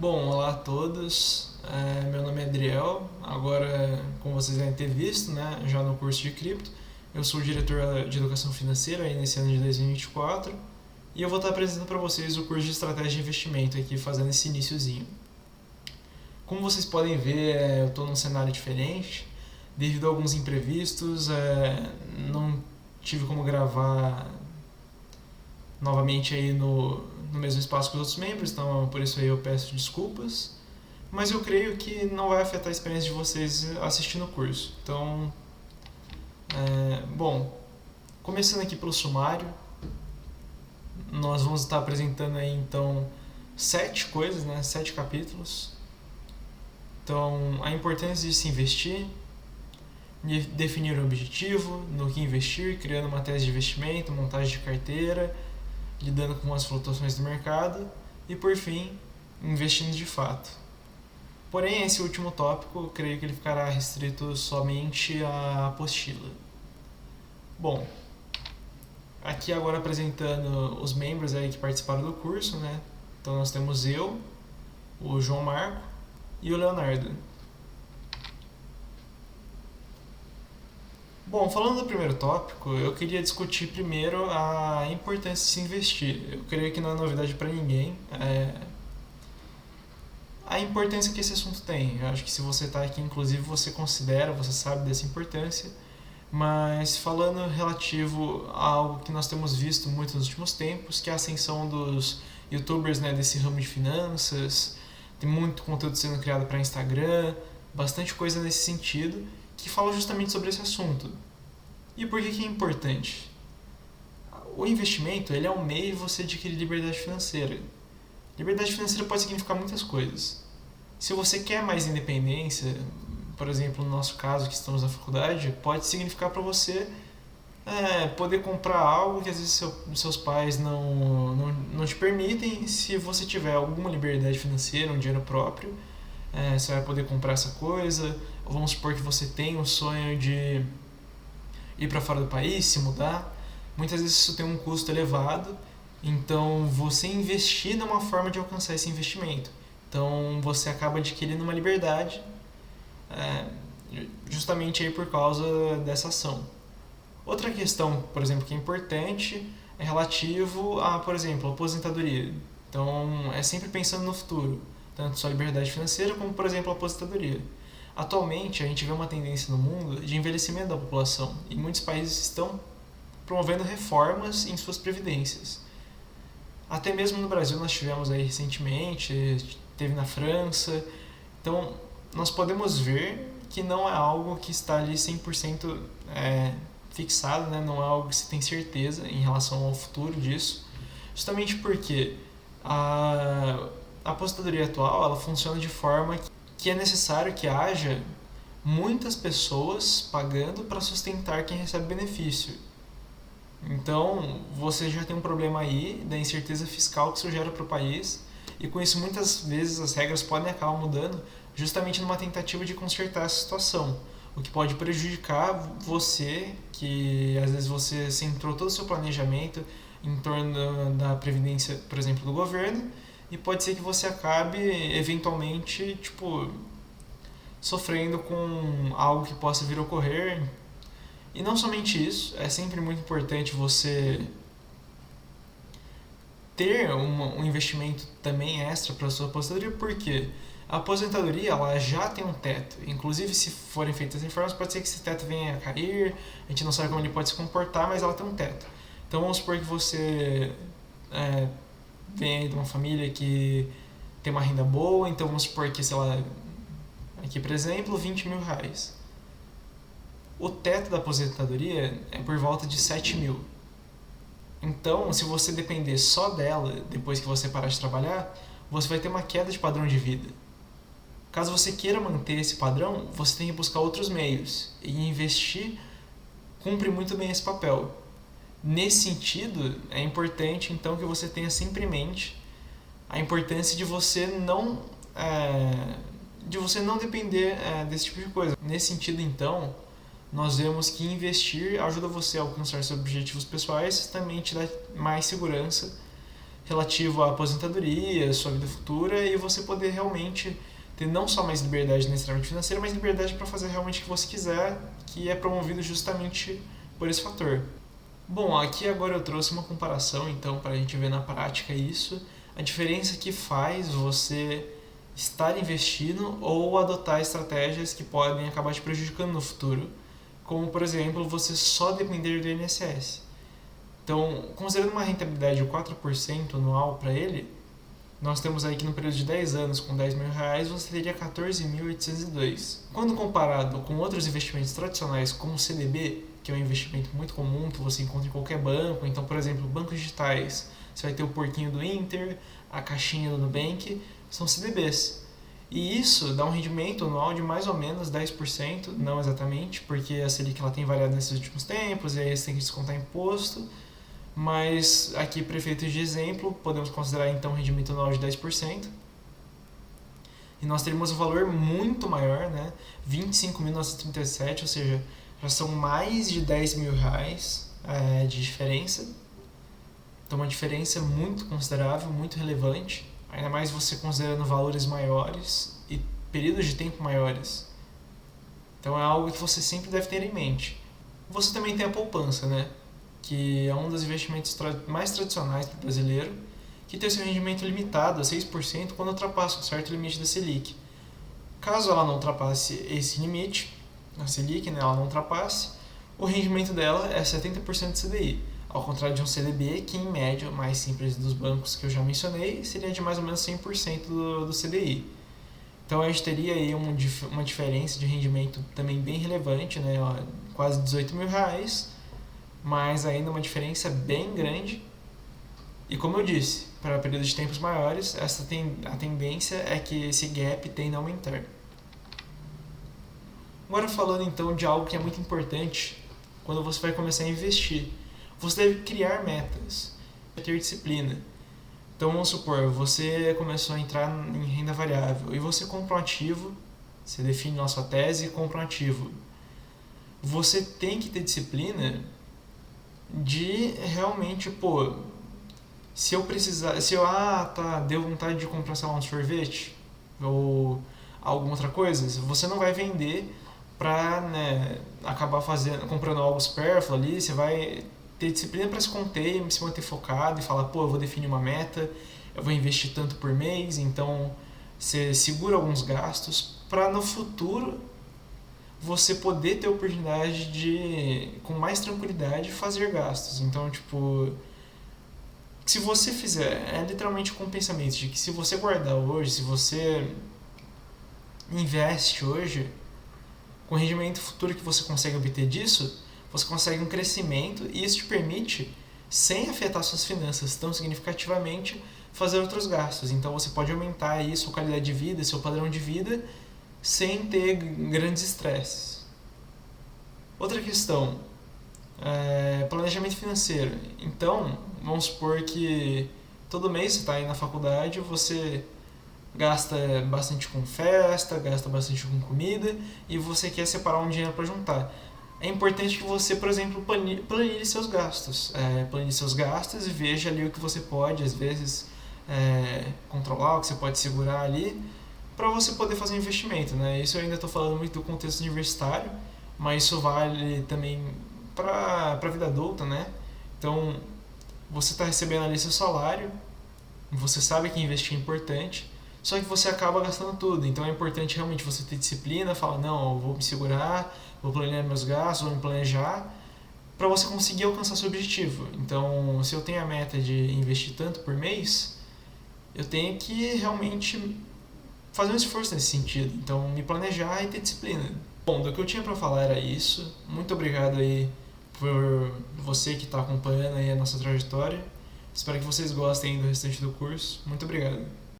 Bom, olá a todos. Meu nome é Adriel. Agora, como vocês devem ter visto, né, já no curso de cripto, eu sou o diretor de educação financeira aí nesse ano de 2024 e eu vou estar apresentando para vocês o curso de estratégia de investimento aqui, fazendo esse iniciozinho. Como vocês podem ver, eu estou num cenário diferente. Devido a alguns imprevistos, não tive como gravar novamente aí no mesmo espaço que os outros membros, então por isso aí eu peço desculpas. Mas eu creio que não vai afetar a experiência de vocês assistindo o curso. Então, bom, começando aqui pelo sumário, nós vamos estar apresentando aí então 7 coisas, né, 7 capítulos. Então, a importância de se investir, definir o objetivo, no que investir, criando uma tese de investimento, montagem de carteira, lidando com as flutuações do mercado e, por fim, investindo de fato. Porém, esse último tópico, eu creio que ele ficará restrito somente à apostila. Bom, aqui agora apresentando os membros aí que participaram do curso, né? Então nós temos eu, o João Marco e o Leonardo. Bom, falando do primeiro tópico, eu queria discutir primeiro a importância de se investir. Eu creio que não é novidade para ninguém a importância que esse assunto tem. Eu acho que se você está aqui, inclusive, você considera, você sabe dessa importância. Mas falando relativo a algo que nós temos visto muito nos últimos tempos, que é a ascensão dos youtubers, né, desse ramo de finanças, tem muito conteúdo sendo criado para Instagram, bastante coisa nesse sentido, que fala justamente sobre esse assunto. E por que é importante? O investimento, ele é um meio de você adquirir liberdade financeira. Liberdade financeira pode significar muitas coisas. Se você quer mais independência, por exemplo, no nosso caso que estamos na faculdade, pode significar para você poder comprar algo que às vezes seus pais não te permitem. Se você tiver alguma liberdade financeira, um dinheiro próprio, você vai poder comprar essa coisa. Ou vamos supor que você tem um sonho de ir para fora do país, se mudar. Muitas vezes isso tem um custo elevado, então você investir é uma forma de alcançar esse investimento. Então você acaba adquirindo uma liberdade justamente aí por causa dessa ação. Outra questão, por exemplo, que é importante é relativo a, por exemplo, a aposentadoria. Então é sempre pensando no futuro, tanto sua liberdade financeira como, por exemplo, a aposentadoria. Atualmente a gente vê uma tendência no mundo de envelhecimento da população e muitos países estão promovendo reformas em suas previdências. Até mesmo no Brasil nós tivemos aí recentemente, teve na França. Então nós podemos ver que não é algo que está ali 100% fixado, né? Não é algo que se tem certeza em relação ao futuro disso, justamente porque a aposentadoria atual ela funciona de forma que é necessário que haja muitas pessoas pagando para sustentar quem recebe benefício. Então, você já tem um problema aí da incerteza fiscal que isso gera para o país, e com isso muitas vezes as regras podem acabar mudando justamente numa tentativa de consertar essa situação, o que pode prejudicar você, que às vezes você centrou todo o seu planejamento em torno da previdência, por exemplo, do governo, e pode ser que você acabe eventualmente sofrendo com algo que possa vir a ocorrer. E não somente isso, é sempre muito importante você ter um investimento também extra para a sua aposentadoria, porque a aposentadoria ela já tem um teto. Inclusive, se forem feitas reformas, pode ser que esse teto venha a cair, a gente não sabe como ele pode se comportar, mas ela tem um teto. Então vamos supor que você vem de uma família que tem uma renda boa, então vamos supor que, sei lá, aqui por exemplo, R$ 20.000. O teto da aposentadoria é por volta de 7.000. Então, se você depender só dela depois que você parar de trabalhar, você vai ter uma queda de padrão de vida. Caso você queira manter esse padrão, você tem que buscar outros meios, e investir cumpre muito bem esse papel. Nesse sentido, é importante então que você tenha sempre em mente a importância de você não depender desse tipo de coisa. Nesse sentido, então, nós vemos que investir ajuda você a alcançar seus objetivos pessoais e também te dá mais segurança relativo à aposentadoria, sua vida futura, e você poder realmente ter não só mais liberdade necessariamente financeira, mas liberdade para fazer realmente o que você quiser, que é promovido justamente por esse fator. Bom, aqui agora eu trouxe uma comparação, então, para a gente ver na prática isso, a diferença que faz você estar investindo ou adotar estratégias que podem acabar te prejudicando no futuro, como, por exemplo, você só depender do INSS. Então, considerando uma rentabilidade de 4% anual para ele, nós temos aí que no período de 10 anos, com R$10.000, você teria 14.802. Quando comparado com outros investimentos tradicionais, como o CDB, que é um investimento muito comum, que você encontra em qualquer banco, então, por exemplo, bancos digitais, você vai ter o porquinho do Inter, a caixinha do Nubank, são CDBs. E isso dá um rendimento anual de mais ou menos 10%, não exatamente, porque a Selic ela tem variado nesses últimos tempos, e aí você tem que descontar imposto, mas aqui, para efeitos de exemplo, podemos considerar então um rendimento anual de 10%. E nós teríamos um valor muito maior, né? 25.937, ou seja, já são mais de R$10.000 de diferença. Então, uma diferença muito considerável, muito relevante, ainda mais você considerando valores maiores e períodos de tempo maiores. Então, é algo que você sempre deve ter em mente. Você também tem a poupança, né? Que é um dos investimentos mais tradicionais para o brasileiro, que tem seu rendimento limitado a 6% quando ultrapassa um certo limite da Selic. Caso ela não ultrapasse esse limite, a Selic, né, ela não ultrapasse, o rendimento dela é 70% de CDI, ao contrário de um CDB, que em média, o mais simples dos bancos que eu já mencionei, seria de mais ou menos 100% do CDI. Então a gente teria aí uma diferença de rendimento também bem relevante, né, quase R$18.000, mas ainda uma diferença bem grande. E como eu disse, para períodos de tempos maiores, a tendência é que esse gap tenda a aumentar. Agora falando então de algo que é muito importante quando você vai começar a investir. Você deve criar metas, ter disciplina. Então vamos supor, você começou a entrar em renda variável e você compra um ativo, você define a sua tese e compra um ativo. Você tem que ter disciplina de realmente, se eu precisar, deu vontade de comprar, sei lá, um sorvete ou alguma outra coisa, você não vai vender para, né, acabar comprando algo supérfluo ali, você vai ter disciplina para se conter, se manter focado e falar, eu vou definir uma meta, eu vou investir tanto por mês, então você segura alguns gastos para no futuro você poder ter a oportunidade de, com mais tranquilidade, fazer gastos. Então, se você fizer, é literalmente com o pensamento de que se você guardar hoje, se você investe hoje, com o rendimento futuro que você consegue obter disso, você consegue um crescimento e isso te permite, sem afetar suas finanças tão significativamente, fazer outros gastos. Então você pode aumentar aí sua qualidade de vida, seu padrão de vida, sem ter grandes estresses. Outra questão, planejamento financeiro. Então, vamos supor que todo mês você está aí na faculdade, você gasta bastante com festa, gasta bastante com comida e você quer separar um dinheiro para juntar. É importante que você, por exemplo, planilhe seus gastos. Planilhe seus gastos e veja ali o que você pode, às vezes, controlar, o que você pode segurar ali, para você poder fazer um investimento, né? Isso eu ainda estou falando muito do contexto universitário, mas isso vale também para a vida adulta, né? Então, você está recebendo ali seu salário, você sabe que investir é importante, só que você acaba gastando tudo. Então é importante realmente você ter disciplina, falar, não, eu vou me segurar, vou planejar meus gastos, vou me planejar, para você conseguir alcançar seu objetivo. Então, se eu tenho a meta de investir tanto por mês, eu tenho que realmente fazer um esforço nesse sentido. Então, me planejar e ter disciplina. Bom, do que eu tinha para falar era isso. Muito obrigado aí por você que está acompanhando aí a nossa trajetória. Espero que vocês gostem do restante do curso. Muito obrigado.